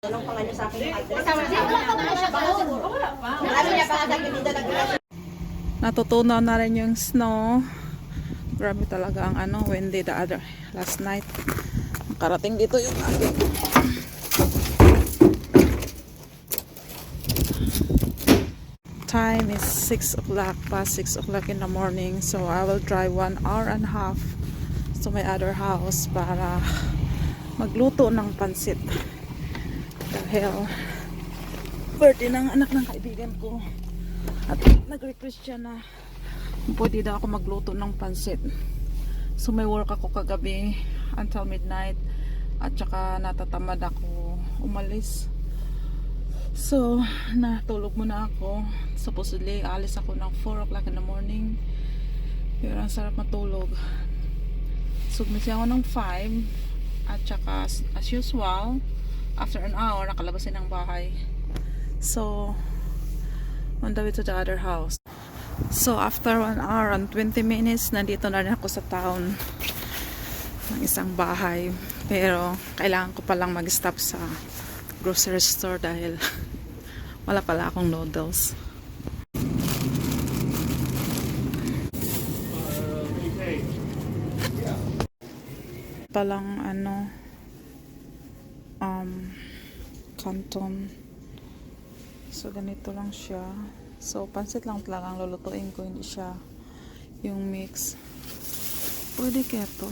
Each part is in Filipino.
Anong pangano sa akin yung address? Wala pa mo siya ba? Siguro. Wala pa. Ano niya pa sa akin dito nag-relax. Natutunaw na rin yung snow. Grabe talaga ang ano, windy the other last night. Karating dito yung aking time is 6 o'clock, past 6 o'clock in the morning. So I will drive 1 hour and a half to my other house para magluto ng pansit. Dahil birthday ng anak ng kaibigan ko. At nag-request siya na pwede daw ako magluto ng pansit. So may work ako kagabi until midnight. At saka natatamad ako umalis. So natulog muna ako. Supposedly alis ako ng 4 o'clock in the morning. Pero ang sarap matulog. So gumising ako ng 5. At saka as usual, after an hour nakalabasin ng bahay. So on the way to the other house. So after 1 hour and 20 minutes, nandito na rin ako sa town ng isang bahay. Pero kailangan ko palang mag-stop sa grocery store dahil wala pala akong noodles. Palang ano, canton. So ganito lang siya. So pansit lang talaga ang lulutuin ko, hindi siya yung mix. Pwede kaya to?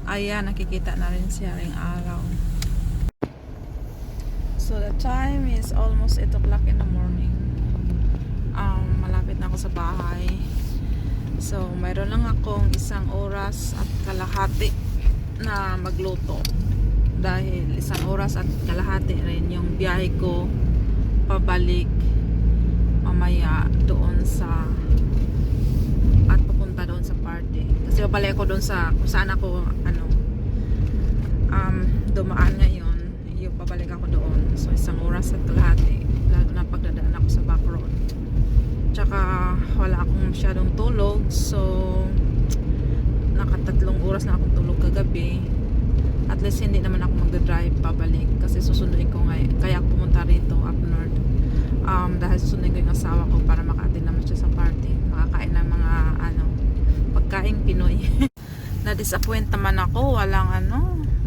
Ayan, nakikita na rin siya ring araw. So the time is almost 8 o'clock in the morning. Malapit na ako sa bahay. So mayroon lang akong 1 oras at kalahati na magluto. Dahil 1 oras at kalahati rin yung biyahe ko pabalik mamaya doon sa at pupunta doon sa party. Kasi babalik ako doon sa kung saan ako dumaan ngayon. Yung pabalik ako doon. So 1 oras at kalahati. Lalo na pagdadaan ako sa back road. Tsaka wala akong masyadong tulog. So nakatatlong oras na akong tulog kagabi. At least hindi naman ako magdadrive pabalik. Kasi susunduin ko kaya ako pumunta rito up north. Dahil susunduin ko yung asawa ko para maka-attend naman siya sa party. Makakain ng mga pagkaing Pinoy. Na-disappoint naman ako.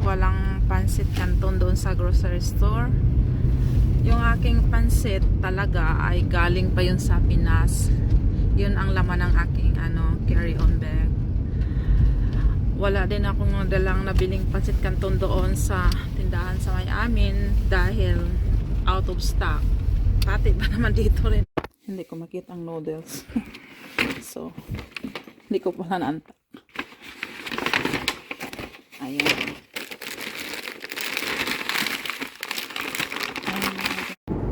Walang pansit canton doon sa grocery store. Yung aking pansit talaga ay galing pa yun sa Pinas. Yun ang laman ng aking carry-on bag. Wala din akong dalang nabiling pansit canton doon sa tindahan sa may amin dahil out of stock. Pati ba naman dito rin. Hindi ko makita ang noodles. So, hindi ko pala naantak. Ayan.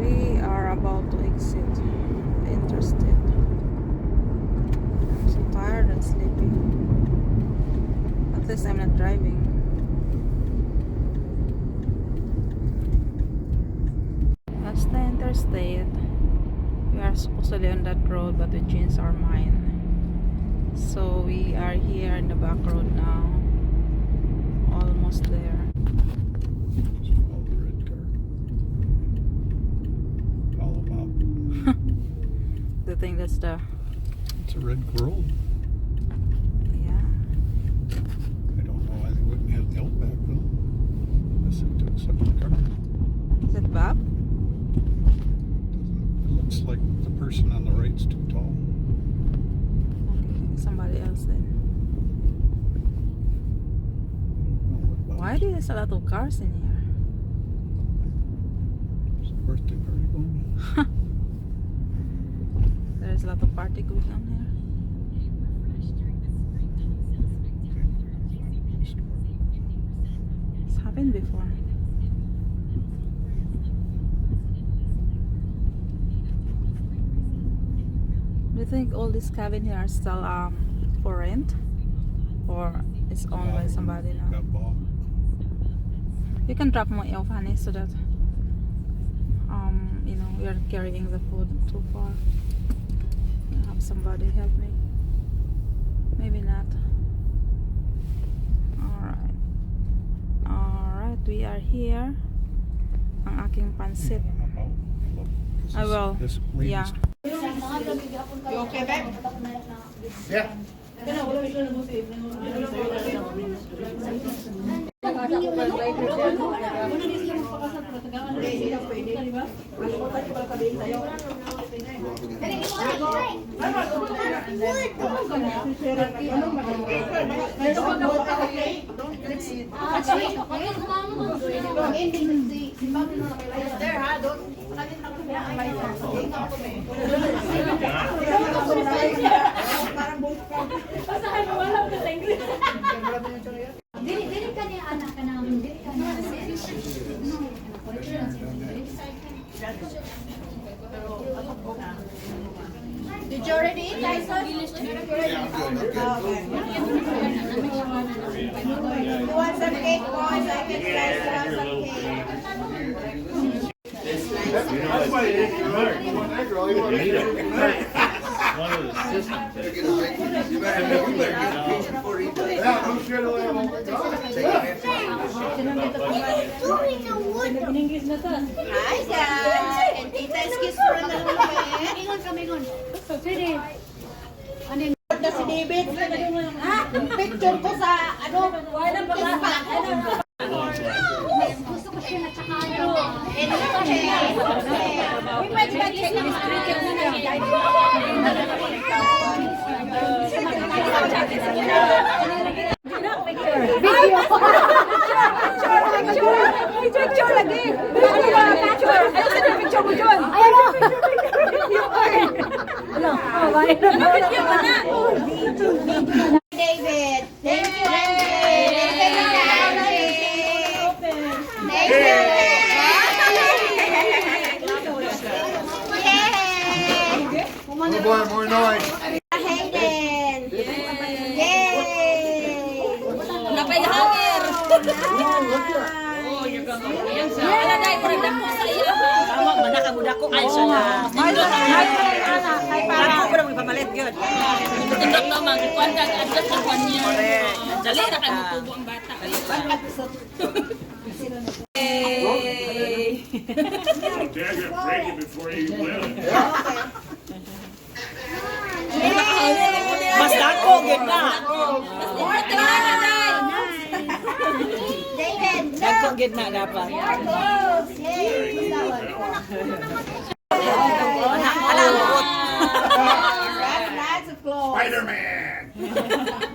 We are about to exit the interstate. I'm so tired and sleepy. At least I'm not driving. That's the interstate. We are supposedly on that road, but we changed our mind. So we are here in the back road now. Almost there. I think that's it's a red Corolla. Yeah. I don't know why they wouldn't have the back though. Unless they took someone's car. Is it Bob? It looks like the person on the right's too tall. Okay, somebody else then. Why there's a lot of cars in here? There's a birthday party going on. There's a lot of party going on here. It's happened before. Do you think all these cabins here are still for rent? Or it's owned by somebody now? Got bought. You can drop me off, honey, so that you know, we are carrying the food too far. Have somebody help me. Maybe not. Alright, we are here. Ang aking pansit. I will. Yeah. You okay, babe? Yeah. Dili ka niya anak ka namin, dili ka niya. Did you already eat, Tyson? You want some cake, boys? I can slice you out some cake. That's why you didn't come here. You want that girl, you want One of the systems. Yeah, I'm sure they'll have all the Hi, guys. And Tita is kiss for a little bit. Mingon ka, mingon. Na si David. Ha? Picture ko sa, ano? Facebook. Gusto ko siya na tsaka ano. Uy, pwede ba check na Picture lagi. Picture mo dyan. Ayan o! David. Thank you, Angie. Thank you, Thank you. Yay! Oh boy, more noise. Hayden. Yay! Napay hanger. Wala dai mo rin dako sa iya. Tama man nakabudako ay sa na. Ako pero may pamalit gyud. Tindok na man kwanta adjust sa kanya. Dali ra kay mutubo ang bata. Dad got pregnant before you went. Mas dako gyud na. David, Dako gyud na dapat. close. Yay! Who's that one? Ala mo. Lots of clothes. Spider-Man.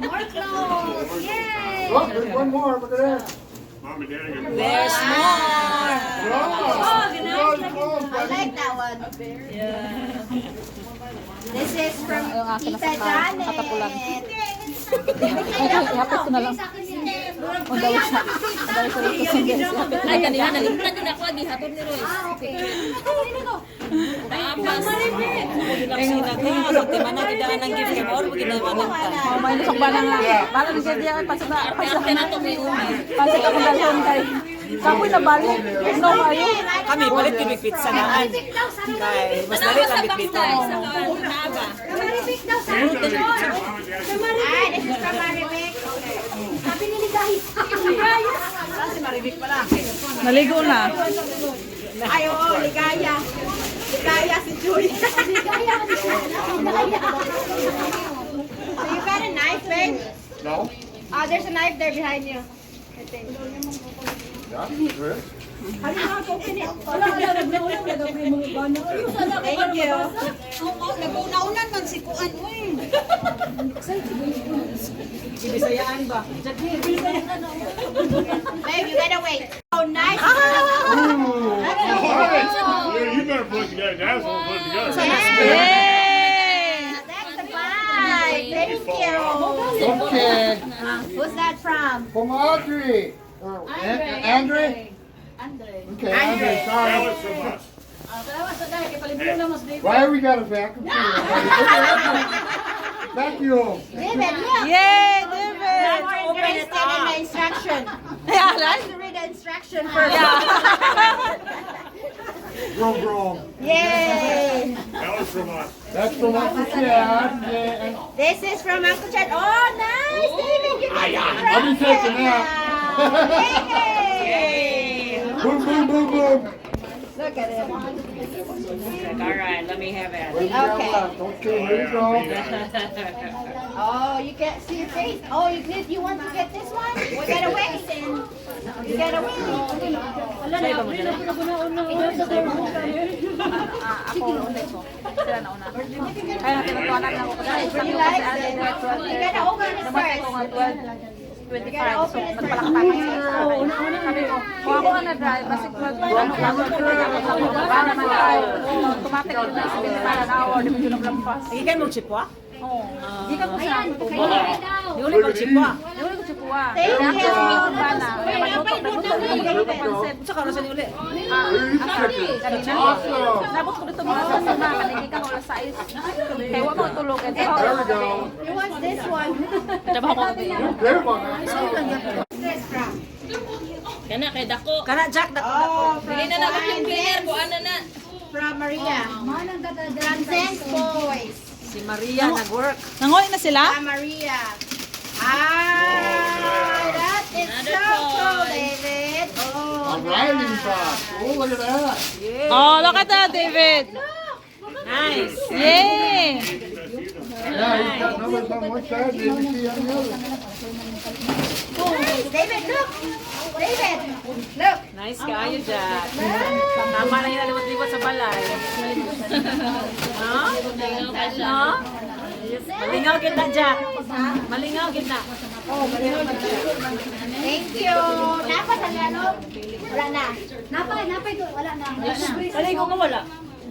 More clothes. Yay! Oh, there's one more. Look at that. Mom and Dad got There's more. I like that one. This is from Tita Janet. Ihapot ko na lang. O daw sa Ay kanina nalimutan din ako di hatod ni Roy. Tapos Pag mana kita nang gift kay Maur ginawa na ta. may lusok ba nang bala ni siya diya pasok na Arte na to may umi. pasok ako dalhon kay kapoy na balik no kayo Kami palit kami pizza naman. Kay mas dali lang bitbito. Maribik daw sa Mom and Dad got Ah, this is from Maribek. sabi ni Ligaya. naligo na Ay, oo, ligaya. Ligaya si Julie. Ligaya. So you got a knife, babe? No? There's a knife there behind you. I think. Yeah, there is. Thank you. Nag-una-unan man si Kuan uy. Ibisayaan ba? Babe, you gotta wait. Oh, nice. Yeah, you better put it together. Dad's gonna put it together. That's a bite. Thank you. Okay. Who's that from? From Audrey. Andre? Okay, Andre, That sorry. was from us. Why we got a vacuum cleaner? Vacuum. David, look. yay I'm David more interested in the instruction. yeah right To read the instruction first. Bro, bro. Yay! That was from us. That's from Uncle Chad. And This is from Uncle Chad. Oh, nice! David, you got some I'll be taking that. Yay! Boom, boom, boom, boom. Look at him. All right, let me have it. Okay. Okay, here you go. Oh, you can't see your face. Oh, you want to get this one? You gotta wait. You gotta wait. Ako ulit ko. Sila na una. Kaya tinutuanan lang ako. You like it? You gotta open it first. 25. So, magpalakpakan siya. Sabi ko, kung ako na drive, basta 12, ano, bago ko para naman tayo. Automatic na sa 25 an hour, di mo yun ang lampas. Ikan mo chipwa? Oo. Di ka ko sa Di ulit mo chipwa. Di ulit ko chipua. Thank Kaya you. ako yung bana. Kaya magluto ng pansit. Sa karo sa ni uli. Nabot ko dito mga sa sima, kanigi ka ko alas 6. Kaya wala mo tulog. There we go. You want this one? Trabaho ko ba yun? There one. This from? Kana kay dako. Kana Jack dako. Oh, Dili na nagot yung cleaner ko ano na. From Maria. From Sense Boys. Si Maria nag-work. Nangoy na sila? From Maria. Ah, that is Another so cool, toy. David. Oh, I'm riding fast. Oh, look at that. Oh, look at that, David. Nice. Yay! Yeah, he's got numbers on one side, maybe see on the other. nice. David, look. David, look. Nice kaayo Jack. Tama na yung naliwat-liwat sa balay. No? No? Malingaw kita Jack. Malingaw kita. Thank you. Dapat ang ano? Wala na. Napay ko, wala na. Maligo ka wala.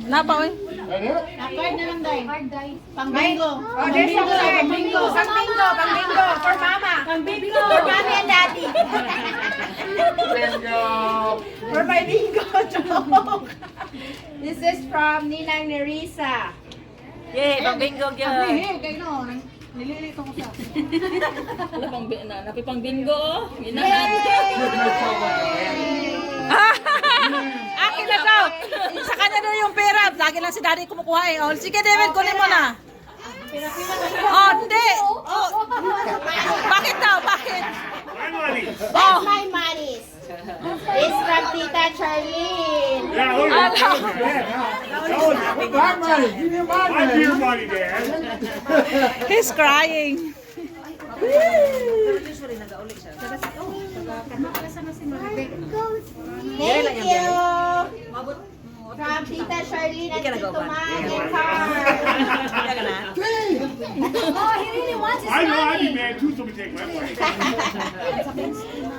Napa, oy. That it? Na-card na lang, Day. Hard guys. Pang bingo. Oh, there's a card. Pang bingo. Pang bingo. Pang bingo. For mama. Pang bingo. For mommy and daddy. Bingo. For my bingo joke. This is from Ninang Nerissa. Yay, pang-bingo gyud. Kayo no, nililito ko sa. Wala pang napipang bingo. Ginahan. Akin na daw. Sa kanya na yung pera. Lagi lang si daddy kumukuha eh. Oh, sige, David, kunin mo na. Oh, hindi. Oh. Bakit daw? Bakit? My money. That's my money's. It's from Tita Charlene. Yeah, look at that. Put my money. Give me my My money. beer money, Dad. He's crying. Thank you. From Tita Charlene and Tito Man and Carl. Oh, he really wants his I know I'd be money. mad too, somebody take my money.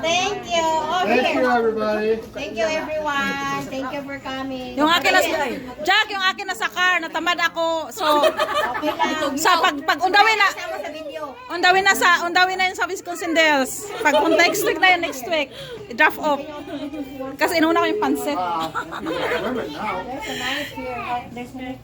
Thank you. Oh, Thank you, here. everybody. Thank you, everyone. Thank you for coming. Yung akin na Jack, yung akin na sa car, natamad ako. So, Okay lang. sa pag undawin na, Sama sa video. undawin na yun sa Wisconsin Dells. Pag next week na yun, next week, i-draft off. Kasi inuna ko yung pansit. Remember now. There's a knife here. There's a knife.